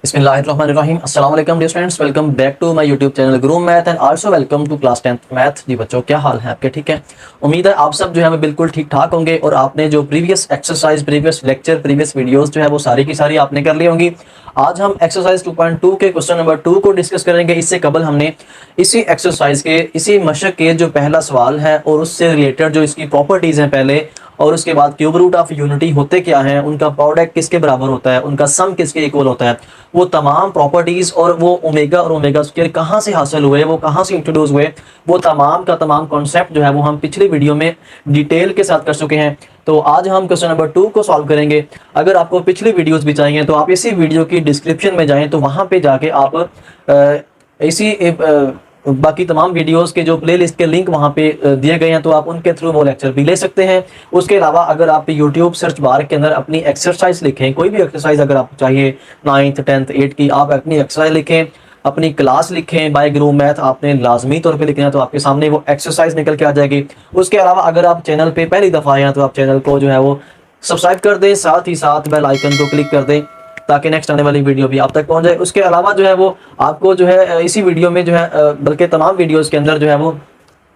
बिस्मिल्लाहिर्रहमानिर्रहीम। अस्सलाम वालेकुम dear students, welcome back to my YouTube channel groom math and also welcome to class 10th math. जी बच्चों, क्या हाल है आपके? ठीक है, उम्मीद है आप सब जो है वो बिल्कुल ठीक ठाक होंगे और आपने जो previous exercise, previous lecture, previous videos जो है वो सारी की सारी आपने कर ली होंगी। आज हम एक्सरसाइज 2.2 के क्वेश्चन नंबर 2 को डिस्कस करेंगे। इससे कबल हमने इसी एक्सरसाइज के, इसी मशक के जो पहला सवाल है और उससे रिलेटेड जो इसकी प्रॉपर्टीज हैं पहले, और उसके बाद क्यूब रूट ऑफ यूनिटी होते क्या हैं, उनका प्रोडक्ट किसके बराबर होता है, उनका सम किसके इक्वल होता है, वो तमाम प्रॉपर्टीज और वो ओमेगा और ओमेगा स्क्वायर कहाँ से हासिल हुए, वो कहाँ से इंट्रोड्यूस हुए, वो तमाम का तमाम कॉन्सेप्ट जो है वो हम पिछली वीडियो में डिटेल के साथ कर चुके हैं। तो आज हम क्वेश्चन नंबर 2 को सॉल्व करेंगे। अगर आपको पिछली वीडियोस भी चाहिए तो आप इसी वीडियो की डिस्क्रिप्शन में जाएं, तो वहां पे जाके आप बाकी तमाम वीडियोस के जो प्लेलिस्ट के लिंक वहां पे दिए गए हैं, तो आप उनके थ्रू वो लेक्चर भी ले सकते हैं। उसके अलावा अगर आप यूट्यूब सर्च बार के अंदर अपनी एक्सरसाइज लिखें, कोई भी एक्सरसाइज अगर आपको चाहिए 9th 10th 8th की, आप अपनी एक्सरसाइज लिखें, अपनी क्लास लिखें बाय ग्रूम मैथ, आपने लाजमी तौर पे लिखना है, तो आपके सामने वो एक्सरसाइज निकल के आ जाएगी। उसके अलावा अगर आप चैनल पे पहली दफ़ा आए हैं तो आप चैनल को जो है वो सब्सक्राइब कर दें, साथ ही साथ बेल आइकन को क्लिक कर दें ताकि नेक्स्ट आने वाली वीडियो भी आप तक पहुंच जाए। उसके अलावा जो है वो आपको जो है इसी वीडियो में जो है बल्कि तमाम वीडियोस के अंदर जो है वो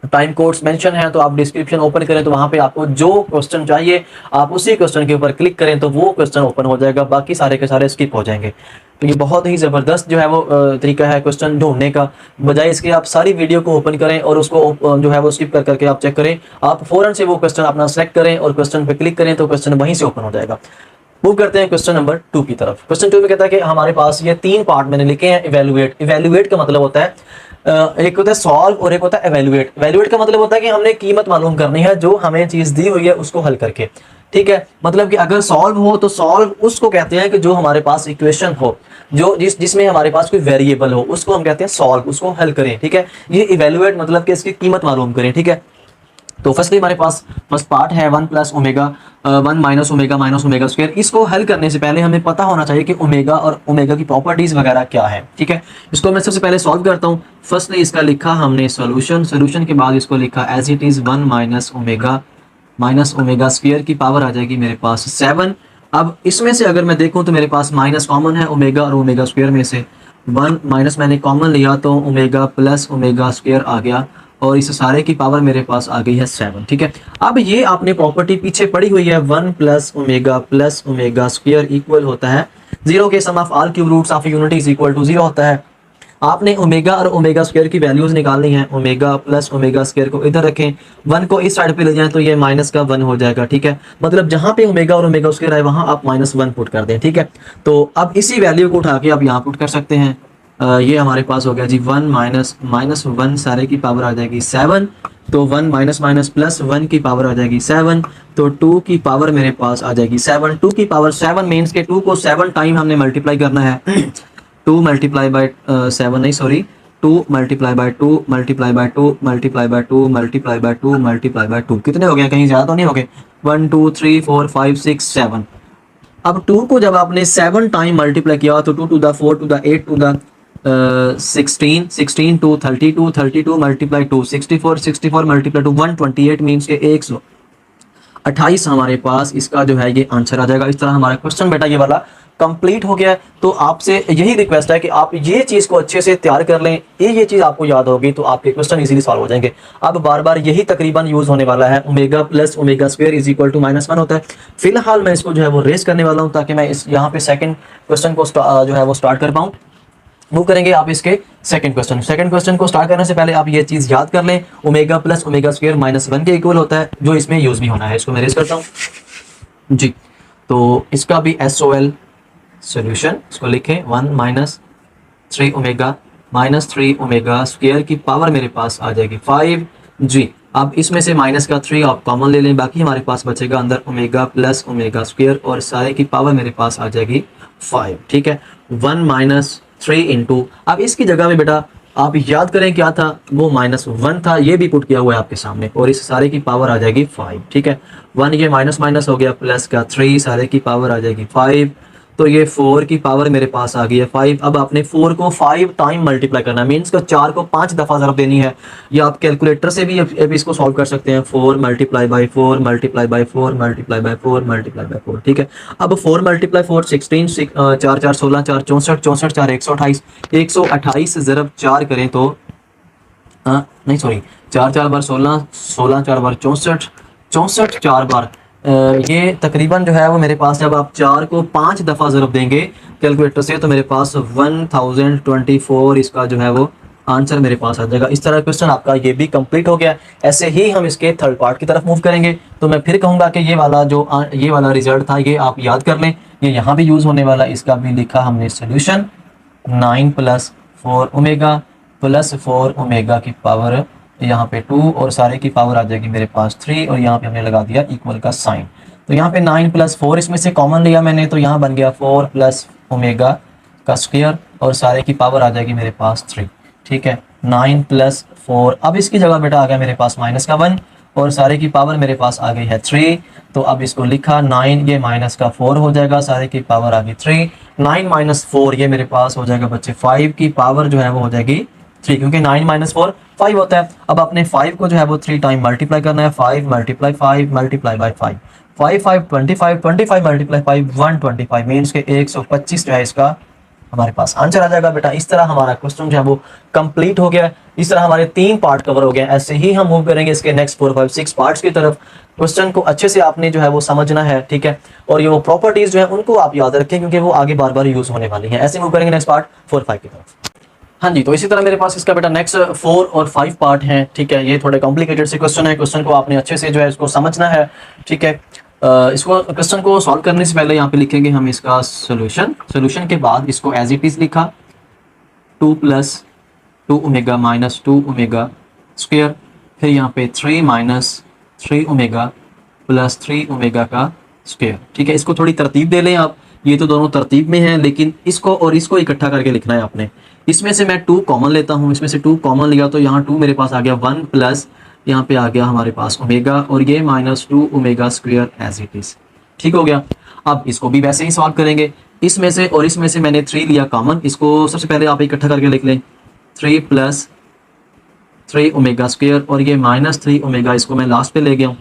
टाइम कोड्स मेंशन है, तो आप डिस्क्रिप्शन ओपन करें तो वहां पे आपको जो क्वेश्चन चाहिए आप उसी क्वेश्चन के ऊपर क्लिक करें तो वो क्वेश्चन ओपन हो जाएगा, बाकी सारे के सारे स्किप हो जाएंगे। तो ये बहुत ही ज़बरदस्त जो है वो तरीका है क्वेश्चन ढूंढने का। बजाय इसके आप सारी वीडियो को ओपन करें और उसको जो है वो स्किप कर करके आप चेक करें, आप फौरन से वो क्वेश्चन अपना सेलेक्ट करें और क्वेश्चन पे क्लिक करें तो क्वेश्चन वहीं से ओपन हो जाएगा। मूव करते हैं क्वेश्चन नंबर 2 की तरफ। क्वेश्चन 2 में कहता है कि हमारे पास ये 3 पार्ट मैंने लिखे हैं। इवेल्युएट, इवेल्युएट का मतलब होता है एक होता है सॉल्व और एक होता है एवेल्युएट। एवेल्युएट का मतलब होता है कि हमने कीमत मालूम करनी है जो हमें चीज दी हुई है उसको हल करके। ठीक है, मतलब कि अगर सॉल्व हो तो सॉल्व उसको कहते हैं कि जो हमारे पास इक्वेशन हो, जो जिसमें हमारे पास कोई वेरिएबल हो, उसको हम कहते हैं सॉल्व, उसको हल करें। ठीक है, ये इवेल्युएट मतलब कि इसकी कीमत मालूम करें। ठीक है, तो फर्स्टली हमारे पास फर्स्ट पार्ट है 1 plus omega 1 minus omega square. इसको हल करने से पहले हमें पता होना चाहिए कि ओमेगा और ओमेगा की प्रॉपर्टीज वगैरह क्या है। ठीक है, इसको मैं सबसे पहले सॉल्व करता हूँ। फर्स्टली इसका लिखा हमने सॉल्यूशन, सॉल्यूशन के बाद इसको लिखा as it is 1 minus omega square की पावर आ जाएगी मेरे पास 7। अब इसमें से अगर मैं देखूँ तो मेरे पास माइनस कॉमन है ओमेगा और ओमेगा स्क्वायर में से 1 माइनस मैंने कॉमन लिया तो ओमेगा प्लस ओमेगा स्क्वायर आ गया और इस सारे की पावर मेरे पास आ गई है 7। ठीक है, अब ये आपने प्रॉपर्टी पीछे पड़ी हुई है 1 प्लस ओमेगा स्क्वायर इक्वल होता है 0 के sum of all cube roots of unity is equal to 0 होता है। आपने ओमेगा और ओमेगा स्क्वायर की वैल्यूज निकालनी है। ओमेगा प्लस ओमेगा स्क्वायर को इधर रखें, 1 को इस साइड पे ले जाएं तो ये माइनस का 1 हो जाएगा। ठीक है, मतलब जहां पे ओमेगा और ओमेगा स्क्वायर है वहां आप -1 पुट कर दें। ठीक है, तो अब इसी वैल्यू को उठा के आप यहाँ पुट कर सकते हैं। ये हमारे पास हो गया जी 1 माइनस 1 सारे की पावर आ जाएगी 7, तो 1 माइनस प्लस 1 की पावर आ जाएगी 7, तो 2 की पावर मेरे पास आ जाएगी 7। 2 की पावर 7 मीन्स के 2 को 7 टाइम हमने मल्टीप्लाई करना है। 2 मल्टीप्लाई बाय 7 नहीं sorry 2 multiply by 2 multiply by 2 multiply by 2 multiply by 2 multiply by 2 कितने हो गए? कहीं ज़्यादा तो नहीं हो गए? 1 2 3 4 5 6 7। अब 2 को जब आपने 7 टाइम मल्टीप्लाई किया तो 2 to the 4 to the 8 to the 16 to 32 multiply to 64 multiply to 128 means के 128 हमारे पास इसका जो है ये आंसर आ जाएगा। इस तरह हमारा क्वेश्चन बेटा ये वाला कंप्लीट हो गया है। तो आपसे यही रिक्वेस्ट है कि आप ये चीज़ को अच्छे से तैयार कर लें, ये चीज़ आपको याद होगी तो आपके क्वेश्चन इजीली सॉल्व हो जाएंगे। अब बार बार यही तकरीबन यूज़ होने वाला है, omega plus omega square is equal to -1 होता है। फिलहाल मैं इसको जो है वो रेस करने वाला हूँ ताकि मैं इस यहाँ पे सेकेंड क्वेश्चन को जो है वो स्टार्ट कर पाऊँ। मूव करेंगे आप इसके सेकंड क्वेश्चन को स्टार्ट करने से पहले आप ये चीज़ याद कर लें, ओमेगा प्लस ओमेगा स्क्वायर -1 के इक्वल होता है, जो इसमें यूज़ भी होना है। इसको मैं रेस करता हूँ जी। तो इसका भी SOL सॉल्यूशन, इसको लिखें 1 माइनस 3 ओमेगा स्क्वायर की पावर मेरे पास आ जाएगी 5 जी। अब इसमें से माइनस का 3 आप कॉमन ले लें, बाकी हमारे पास बचेगा अंदर ओमेगा प्लस ओमेगा स्क्वायर और सारे की पावर मेरे पास आ जाएगी 5। ठीक है, 1 माइनस 3 इंटू, अब इसकी जगह में बेटा आप याद करें क्या था, वो -1 था, ये भी पुट किया हुआ है आपके सामने और इस सारे की पावर आ जाएगी 5। ठीक है, 1 ये माइनस हो गया, प्लस का 3 सारे की पावर आ जाएगी 5, तो ये 4 की पावर मेरे पास आ गई है 5। अब आपने 4 को 5 टाइम मल्टीप्लाई करना है, मीन्स का 4 को 5 दफ़ा ज़रब देनी है। या आप कैलकुलेटर से भी अब इसको सॉल्व कर सकते हैं, 4 multiply by 4 multiply by 4 multiply by 4 multiply by 4, ठीक है। अब 4 मल्टीप्लाई 4 16, 4 4 16, 4 64, 64 4 128, 128 ज़रब 4 करें तो नहीं सॉरी 4 4 बार 16, 16 4 बार 64, 64 4 बार ये तकरीबन जो है वो मेरे पास, जब आप 4 को 5 दफ़ा ज़रब देंगे कैलकुलेटर से तो मेरे पास 1024 इसका जो है वो आंसर मेरे पास आ जाएगा। इस तरह क्वेश्चन आपका ये भी कंप्लीट हो गया। ऐसे ही हम इसके थर्ड पार्ट की तरफ मूव करेंगे। तो मैं फिर कहूँगा कि ये वाला रिजल्ट था, ये आप याद कर लें, ये यहाँ भी यूज़ होने वाला। इसका भी लिखा हमने सोल्यूशन 9 + 4 ओमेगा प्लस 4 ओमेगा की पावर यहाँ पे 2 और सारे की पावर आ जाएगी मेरे पास 3 और यहाँ पे हमने लगा दिया इक्वल का साइन। तो यहाँ पे 9 + 4 इसमें से कॉमन लिया मैंने, तो यहाँ बन गया 4 + ओमेगा का स्क्वायर और सारे की पावर आ जाएगी मेरे पास 3, ठीक है। 9 + 4, अब इसकी जगह बेटा आ गया मेरे पास -1 और सारे की पावर मेरे पास आ गई है 3। तो अब इसको लिखा 9, ये -4 हो जाएगा, सारे की पावर आ गई 3। 9 - 4 ये मेरे पास हो जाएगा बच्चे 5 की पावर जो है वो हो जाएगी 3, क्योंकि 9 - 4 5 होता है। अब अपने 5 को जो है वो 3 टाइम मल्टीप्लाई करना है, 5 × 5 मल्टीप्लाई बाई 5, 5 5 25, 25 × 5 125, मीन्स के 125 जो है इसका हमारे पास आंसर आ जाएगा बेटा। इस तरह हमारा क्वेश्चन जो है वो कंप्लीट हो गया। इस तरह हमारे 3 पार्ट कवर हो गए। ऐसे ही हम मूव करेंगे इसके नेक्स्ट 4 5 6 पार्ट्स की तरफ। क्वेश्चन को अच्छे से आपने जो है वो समझना है, ठीक है। और ये वो प्रॉपर्टीज जो है उनको आप याद रखें, क्योंकि वो आगे बार बार यूज होने वाली है। ऐसे मूव करेंगे नेक्स्ट पार्ट 4 5 की तरफ। हाँ जी, तो इसी तरह मेरे पास इसका बेटा नेक्स्ट 4 और 5 पार्ट हैं, ठीक है। ये थोड़े कॉम्प्लिकेटेड से क्वेश्चन है, क्वेश्चन को आपने अच्छे से जो है इसको समझना है, ठीक है। इसको क्वेश्चन को सॉल्व करने से पहले यहाँ पे लिखेंगे हम इसका सोल्यूशन। सोल्यूशन के बाद इसको एज इट इज लिखा 2 + 2 ओमेगा - 2 ओमेगा स्क्वायर, फिर यहाँ पे 3 - 3 ओमेगा + 3 ओमेगा का स्क्वायर, ठीक है। इसको थोड़ी तरतीब दे लें आप, ये तो दोनों तरतीब में हैं, लेकिन इसको और इसको इकट्ठा करके लिखना है आपने। इसमें से मैं 2 कॉमन लेता हूँ, इसमें से 2 कॉमन लिया तो यहाँ 2 मेरे पास आ गया 1 प्लस यहाँ पे आ गया हमारे पास ओमेगा और ये -2 omega square as it is, ठीक हो गया। अब इसको भी वैसे ही सॉल्व करेंगे। इसमें से और इसमें से मैंने 3 लिया कॉमन, इसको सबसे पहले आप इकट्ठा करके लिख लें 3 + 3 ओमेगा स्क्वायर और ये -3 ओमेगा, इसको मैं लास्ट पे ले गया हूँ,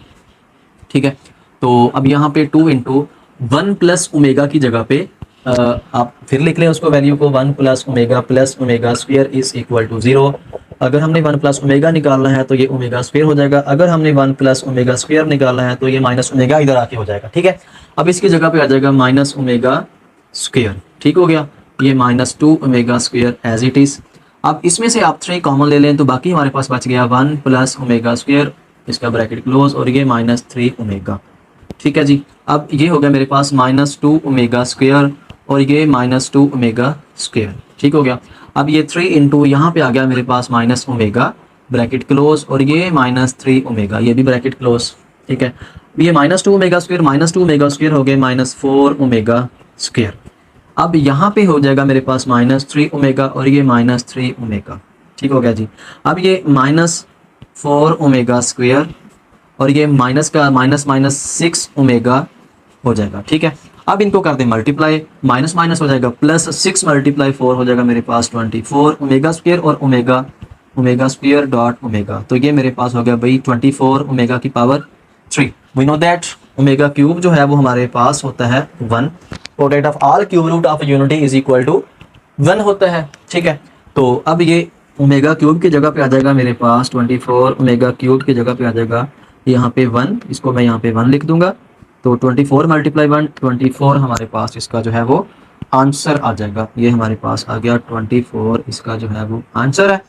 ठीक है। तो अब यहाँ पे 2 × 1 + ओमेगा की जगह पे आप फिर लिख लें उसको वैल्यू को 1 + ओमेगा + ओमेगा स्क्वायर = 0। अगर हमने 1 + ओमेगा निकालना है तो ये ओमेगा स्क्वायर हो जाएगा। अगर हमने 1 + ओमेगा स्क्वायर निकालना है तो ये माइनस ओमेगा इधर आके हो जाएगा, ठीक है। अब इसकी जगह पे आ जाएगा -ओमेगा स्क्वायर, ठीक हो गया। ये -2 omega square as it is. अब इसमें से आप 3 कॉमन ले लें तो बाकी हमारे पास बच गया 1 + ओमेगा स्क्वायर, इसका ब्रैकेट क्लोज और ये -3 ओमेगा, ठीक है जी। अब ये हो गया मेरे पास -2 ओमेगा स्क्वायर और ये -2 ओमेगा स्क्वायर, ठीक हो गया। अब ये 3 × यहाँ पे आ गया मेरे पास -ओमेगा ब्रैकेट क्लोज और ये -3 ओमेगा, ये भी ब्रैकेट क्लोज, ठीक है। ये -2 ओमेगा स्क्वायर -2 ओमेगा स्क्वायर हो गए -4 ओमेगा स्क्वायर। अब यहाँ पे हो जाएगा मेरे पास -3 ओमेगा और ये -3 ओमेगा, ठीक हो गया जी। अब ये -4 ओमेगा स्क्वायर और ये माइनस का -6 ओमेगा हो जाएगा, ठीक है। अब इनको कर दें मल्टीप्लाई, माइनस माइनस हो जाएगा +6 × 4 हो जाएगा मेरे पास 24 ओमेगा स्क्वायर और ओमेगा स्क्वायर डॉट ओमेगा, तो ये मेरे पास हो गया भाई 24 ओमेगा की power 3। We know that omega cube जो है वो हमारे पास होता है 1। Product of all cube root of unity is equal to 1 होता है, ठीक है। तो अब ये ओमेगा क्यूब की जगह पे आ जाएगा मेरे पास 24 ओमेगा क्यूब की जगह पे आ जाएगा यहाँ पे 1, इसको मैं यहाँ पे 1 लिख दूंगा। तो 24 × 1 24 हमारे पास इसका जो है वो आंसर आ जाएगा। ये हमारे पास आ गया 24 इसका जो है वो आंसर है।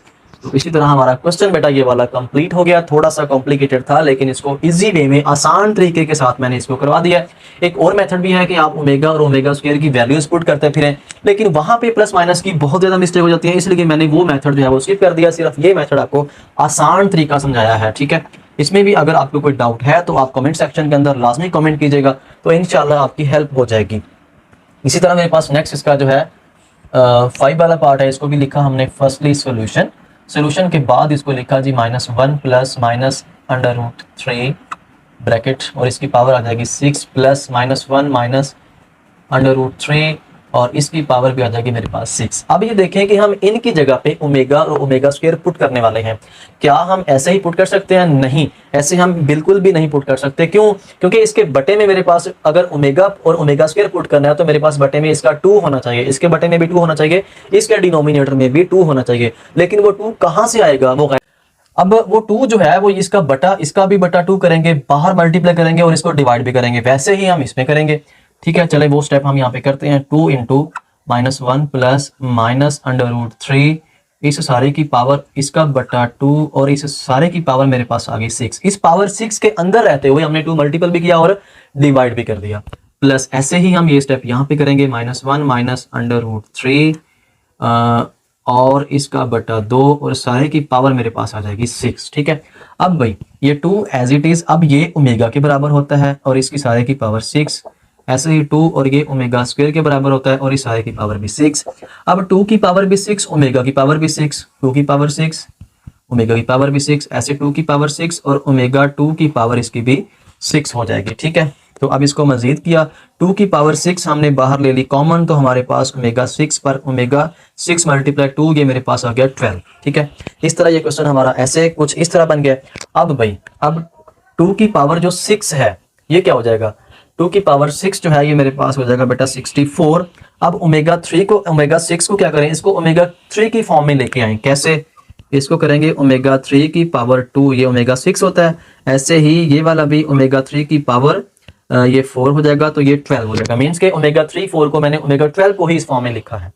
तो इसी तरह हमारा क्वेश्चन बेटा ये वाला कंप्लीट हो गया। थोड़ा सा कॉम्प्लिकेटेड था लेकिन इसको इजी वे में आसान तरीके के साथ मैंने इसको करवा दिया। एक और मेथड भी है कि आप ओमेगा और ओमेगा स्क्वायर की वैल्यूज पुट करते फिरें, लेकिन वहां पे प्लस माइनस की बहुत ज्यादा मिस्टेक हो जाती है, इसलिए मैंने वो मेथड जो है वो स्किप कर दिया। सिर्फ ये मेथड आपको आसान तरीका समझाया है, ठीक है। इसमें भी अगर आपको कोई डाउट है तो आप कमेंट सेक्शन के अंदर लाजमी कमेंट कीजिएगा, तो इंशाल्लाह आपकी हेल्प हो जाएगी। इसी तरह मेरे पास नेक्स्ट इसका जो है 5 वाला पार्ट है, इसको भी लिखा हमने फर्स्टली सोल्यूशन। सोल्यूशन के बाद इसको लिखा जी -1 प्लस -√3 ब्रैकेट और इसकी पावर आ जाएगी 6 प्लस -1 माइनस √3 और इसकी पावर भी आ जाएगी मेरे पास 6। अब ये देखें कि हम इनकी जगह पे ओमेगा और ओमेगा स्क्वायर पुट करने वाले हैं। क्या हम ऐसे ही पुट कर सकते हैं? नहीं, ऐसे हम बिल्कुल भी नहीं पुट कर सकते। क्यों? क्योंकि इसके बटे में मेरे पास अगर ओमेगा और ओमेगा स्क्वायर पुट करना है तो मेरे पास बटे में इसका 2 होना चाहिए, इसके बटे में भी 2 होना चाहिए, इसके डिनोमिनेटर में भी 2 होना चाहिए। लेकिन वो 2 कहां से आएगा? अब वो 2 जो है वो इसका बटा, इसका भी बटा 2 करेंगे, बाहर मल्टीप्लाई करेंगे और इसको डिवाइड भी करेंगे। वैसे ही हम इसमें करेंगे। ठीक है, चले वो स्टेप हम यहाँ पे करते हैं। 2 इंटू -1 प्लस -√3 इस सारे की पावर इसका बटा 2 और इस सारे की पावर मेरे पास आ गई 6। इस पावर 6 के अंदर रहते हुए हमने 2 मल्टीपल भी किया और डिवाइड भी कर दिया। प्लस ऐसे ही हम ये स्टेप यहाँ पे करेंगे, -1 -√3 और इसका बटा 2 और सारे की पावर मेरे पास आ जाएगी 6। ठीक है, अब भाई ये 2 एज इट इज, अब ये ओमेगा के बराबर होता है और इसकी सारे की पावर 6। ऐसे ही 2 और ये ओमेगा स्क्वायर के बराबर होता है और इस सारे की पावर भी 6। अब 2 की पावर भी 6, ओमेगा की पावर भी 6, 2 की पावर 6, ओमेगा की पावर भी 6, ऐसे 2 की पावर 6 और ओमेगा 2 की पावर इसकी भी 6 हो जाएगी। ठीक है, तो अब इसको मजीद किया, 2 की पावर 6 हमने बाहर ले ली कॉमन, तो हमारे पास ओमेगा 6 पर ओमेगा 6 मल्टीप्लाई 2, ये मेरे पास आ गया 12। ठीक है, इस तरह ये क्वेश्चन हमारा ऐसे कुछ इस तरह बन गया। अब भाई अब 2 की पावर जो 6 है ये क्या हो जाएगा? 2 की पावर 6 जो है ये मेरे पास हो जाएगा बेटा 64। अब ओमेगा 3 को, ओमेगा 6 को क्या करें? इसको ओमेगा 3 की फॉर्म में लेके आए। कैसे? इसको करेंगे ओमेगा 3 की पावर 2, ये ओमेगा 6 होता है। ऐसे ही ये वाला भी ओमेगा 3 की पावर ये 4 हो जाएगा, तो ये 12 हो जाएगा। मीन्स के ओमेगा 3 4 को मैंने ओमेगा 12 को ही इस फॉर्म में लिखा है।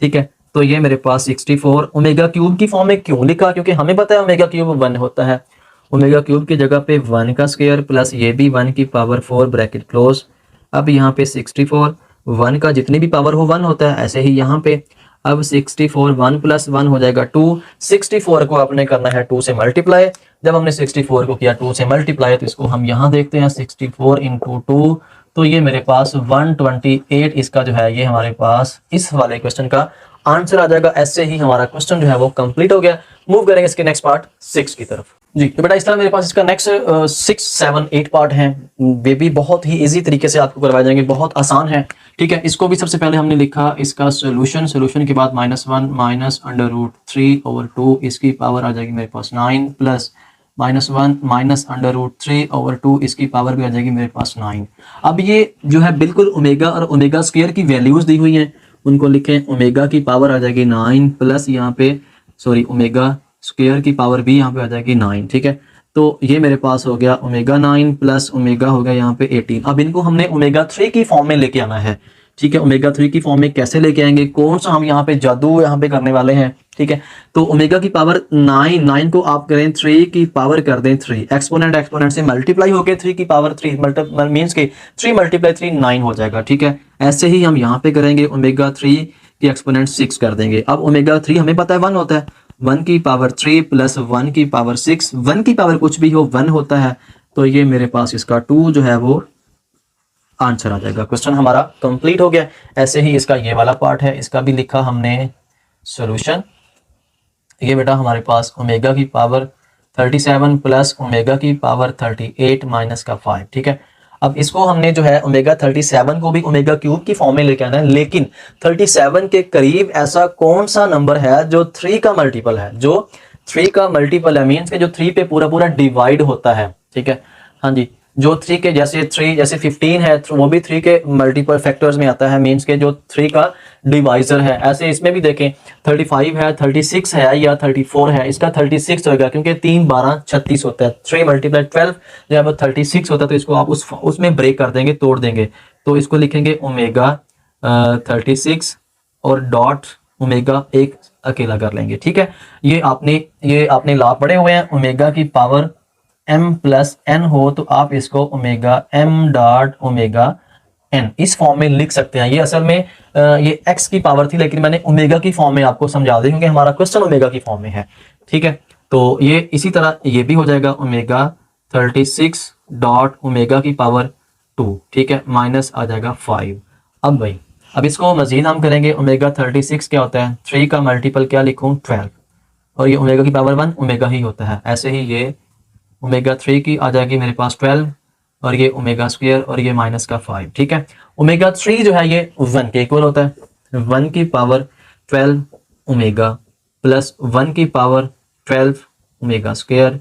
ठीक है, तो ये मेरे पास 64 ओमेगा क्यूब की फॉर्म में क्यों लिखा? क्योंकि हमें पता है ओमेगा क्यूब 1 होता है। ओमेगा क्यूब की जगह पे 1 का स्क्वायर प्लस ये भी 1 की पावर 4 ब्रैकेट क्लोज। अब यहाँ पे 64, 1 का जितनी भी पावर हो 1 होता है, ऐसे ही यहाँ पे अब 64 1 प्लस 1 हो जाएगा 2। 64 को आपने करना है 2 से मल्टीप्लाई। जब हमने 64 को किया 2 से मल्टीप्लाई तो इसको हम यहाँ देखते हैं 64 इंटू 2, तो ये मेरे पास 128 इसका जो है ये हमारे पास इस वाले क्वेश्चन का आंसर आ जाएगा। ऐसे ही हमारा क्वेश्चन जो है वो कंप्लीट हो गया। मूव करेंगे इसके नेक्स्ट पार्ट 6 की तरफ जी। तो बेटा इस तरह मेरे पास इसका नेक्स्ट 6 7 8 पार्ट हैं, वे भी बहुत ही इजी तरीके से आपको करवाए जाएंगे, बहुत आसान है। ठीक है, इसको भी सबसे पहले हमने लिखा इसका सोल्यूशन के बाद -1 -√3/2 इसकी पावर आ जाएगी मेरे पास 9 प्लस -1 -√3/2 इसकी पावर भी आ जाएगी मेरे पास 9। अब ये जो है बिल्कुल ओमेगा और ओमेगा स्क्वायर की वैल्यूज दी हुई हैं, उनको लिखें। ओमेगा की पावर आ जाएगी 9 प्लस यहाँ पे ओमेगा स्क्वायर की पावर भी यहाँ पे आ जाएगी 9। ठीक है, तो ये मेरे पास हो गया ओमेगा 9 प्लस ओमेगा हो गया यहाँ पे 18। अब इनको हमने ओमेगा 3 की फॉर्म में लेके आना है। ठीक है, ओमेगा 3 की फॉर्म में कैसे लेके आएंगे, कौन सा हम यहाँ पे जादू यहाँ पे करने वाले हैं। ठीक है, तो ओमेगा की पावर 9 को आप करें 3 की पावर कर दें 3, एक्सपोनेंट से मल्टीप्लाई होकर 3 की पावर 3 मीन्स के 3 × 3 9 हो जाएगा। ठीक है, ऐसे ही हम यहाँ पे करेंगे ओमेगा 3 की एक्सपोनेंट 6 कर देंगे। अब ओमेगा 3 हमें पता है 1 होता है, 1 की पावर 3 प्लस 1 की पावर 6, 1 की पावर कुछ भी हो 1 होता है, तो ये मेरे पास इसका 2 जो है वो आंसर आ जाएगा। क्वेश्चन हमारा कंप्लीट हो गया। ऐसे ही इसका ये वाला पार्ट है, इसका भी लिखा हमने सॉल्यूशन। ये बेटा हमारे पास ओमेगा की पावर 37 प्लस ओमेगा की पावर 38 माइनस का 5। ठीक है, अब इसको हमने जो है ओमेगा 37 को भी ओमेगा क्यूब की फॉर्म में लेके आना है, लेकिन 37 के करीब ऐसा कौन सा नंबर है जो 3 का मल्टीपल है, जो 3 का मल्टीपल है, मीन्स के जो 3 पे पूरा पूरा डिवाइड होता है। ठीक है, हाँ जी, जो 3 के जैसे 15 है वो भी 3 के मल्टीपल फैक्टर्स में आता है, मीन्स के जो 3 का डिवाइजर है। ऐसे इसमें भी देखें 35 है, 36 है या 34 है, इसका 36 होगा क्योंकि 3 12 36 होता है। 3 × 12 जब 36 होता है तो इसको आप उसमें ब्रेक कर देंगे, तोड़ देंगे, तो इसको लिखेंगे ओमेगा 36 और डॉट ओमेगा एक अकेला कर लेंगे। ठीक है, ये आपने लॉ पढ़े हुए हैं, ओमेगा की पावर m प्लस n हो तो आप इसको omega m dot omega n इस फॉर्म में लिख सकते हैं। ये असल में ये x की पावर थी, लेकिन मैंने ओमेगा की फॉर्म में आपको समझा दी क्योंकि हमारा क्वेश्चन ओमेगा की फॉर्म में है। ठीक है, तो ये इसी तरह ये भी हो जाएगा ओमेगा 36 डॉट ओमेगा की पावर 2। ठीक है, माइनस आ जाएगा 5। अब भाई अब इसको मजीद हम करेंगे, ओमेगा 36 क्या होता है, 3 का मल्टीपल क्या लिखूं 12, और ये ओमेगा की पावर 1 ओमेगा ही होता है। ऐसे ही ये ओमेगा 3 की आ जाएगी मेरे पास 12 और ये ओमेगा स्क्वायर और ये माइनस का 5, ठीक है। ओमेगा 3 जो है ये 1 के इक्वल होता है, 1 की पावर 12 ओमेगा प्लस 1 की पावर 12 ओमेगा स्क्वायर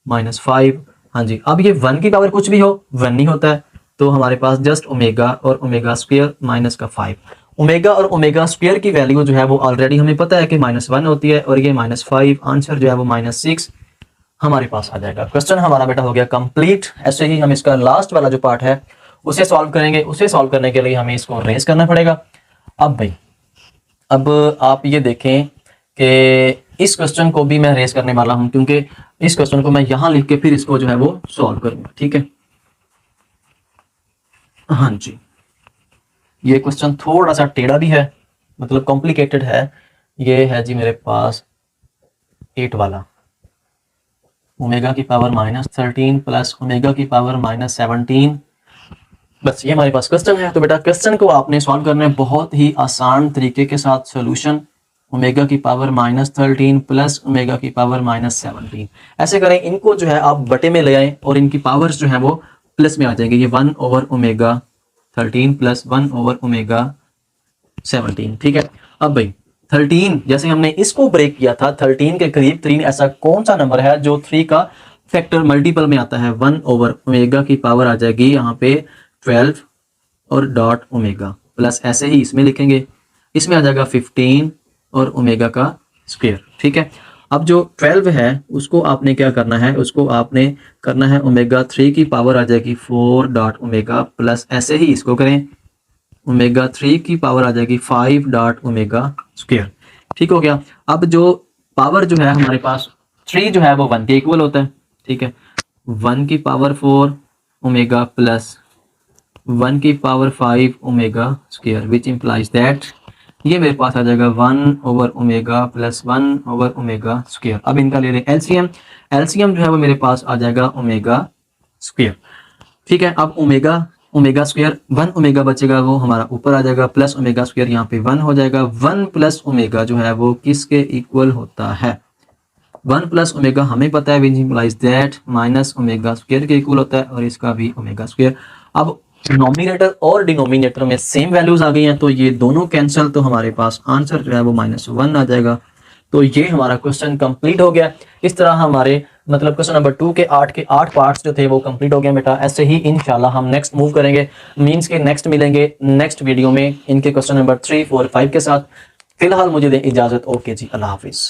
माइनस 5। हाँ जी, अब ये 1 की पावर कुछ भी हो 1 नहीं होता है, तो हमारे पास जस्ट ओमेगा और ओमेगा स्क्वायर माइनस का 5। ओमेगा और ओमेगा स्क्वायर की वैल्यू जो है वो ऑलरेडी हमें पता है कि -1 होती है और ये -5, आंसर जो है वो -6 हमारे पास आ जाएगा। क्वेश्चन हमारा बेटा हो गया कंप्लीट। ऐसे ही हम इसका लास्ट वाला जो पार्ट है उसे सॉल्व करेंगे। उसे सॉल्व करने के लिए हमें इसको रेस करना पड़ेगा। अब भाई, अब आप ये देखें कि इस क्वेश्चन को भी मैं रेस करने वाला हूं, क्योंकि इस क्वेश्चन को मैं यहां लिख के फिर इसको जो है वो सॉल्व करूंगा, ठीक है। हाँ जी, ये क्वेश्चन थोड़ा सा टेढ़ा भी है, मतलब कॉम्प्लिकेटेड है। ये है जी मेरे पास 8 वाला, ओमेगा की पावर -13 प्लस ओमेगा की पावर -17। बस ये हमारे पास क्वेश्चन है। तो बेटा क्वेश्चन को आपने सॉल्व करना है बहुत ही आसान तरीके के साथ। सोल्यूशन ओमेगा की पावर -13 प्लस ओमेगा की पावर -17, ऐसे करें। इनको जो है आप बटे में ले आए और इनकी पावर्स जो है वो प्लस में आ जाएंगे। ये 1/ओमेगा 13 प्लस 1/ओमेगा 17, ठीक है। अब भाई 13, जैसे हमने इसको ब्रेक किया था 13 के करीब 3 ऐसा कौन सा नंबर है जो 3 का फैक्टर मल्टीपल में आता है। 1/ओमेगा की पावर आ जाएगी यहाँ पे 12 और डॉट ओमेगा प्लस, ऐसे ही इसमें लिखेंगे, इसमें आ जाएगा 15 और ओमेगा का स्क्वायर, ठीक है। अब जो 12 है उसको आपने क्या करना है, उसको आपने करना है ओमेगा 3 की पावर आ जाएगी 4 डॉट ओमेगा प्लस, ऐसे ही इसको करें, ओमेगा 3 की पावर आ जाएगी 5 डॉट ओमेगा स्क्वायर, ठीक हो गया। अब जो पावर जो है हमारे पास 3 जो है वो 1 के इक्वल होता है, ठीक है। 1 की पावर 4 ओमेगा प्लस 1 की power 5 omega square, which implies that ये मेरे पास आ जाएगा 1/ओमेगा प्लस 1/ओमेगा स्क्वायर। अब इनका ले लें एलसीएम। एलसीएम जो है वो मेरे पास आ जाएगा ओमेगा स्क्वायर, ठीक है। अब ओमेगा स्क्वायर 1 ओमेगा बचेगा, वो हमारा ऊपर आ जाएगा, प्लस ओमेगा स्क्वायर यहाँ पे 1 हो जाएगा। 1 प्लस ओमेगा जो है वो किसके इक्वल होता है, 1 प्लस ओमेगा हमें पता है, which implies that minus omega square के इक्वल होता है, और इसका भी ओमेगा स्क्वायर। अब नॉमिनेटर और डिनोमिनेटर में सेम वैल्यूज आ गई हैं, तो ये दोनों कैंसिल, तो हमारे पास आंसर जो है वो -1 आ जाएगा। तो ये हमारा क्वेश्चन कंप्लीट हो गया। इस तरह हमारे मतलब क्वेश्चन नंबर 2 के 8 पार्ट्स जो थे वो कंप्लीट हो गए बेटा। ऐसे ही इंशाल्लाह हम नेक्स्ट मूव करेंगे, मींस के नेक्स्ट मिलेंगे नेक्स्ट वीडियो में इनके क्वेश्चन नंबर 3, 4, 5 के साथ। फिलहाल मुझे दें इजाजत। ओके जी, अल्लाह हाफिज।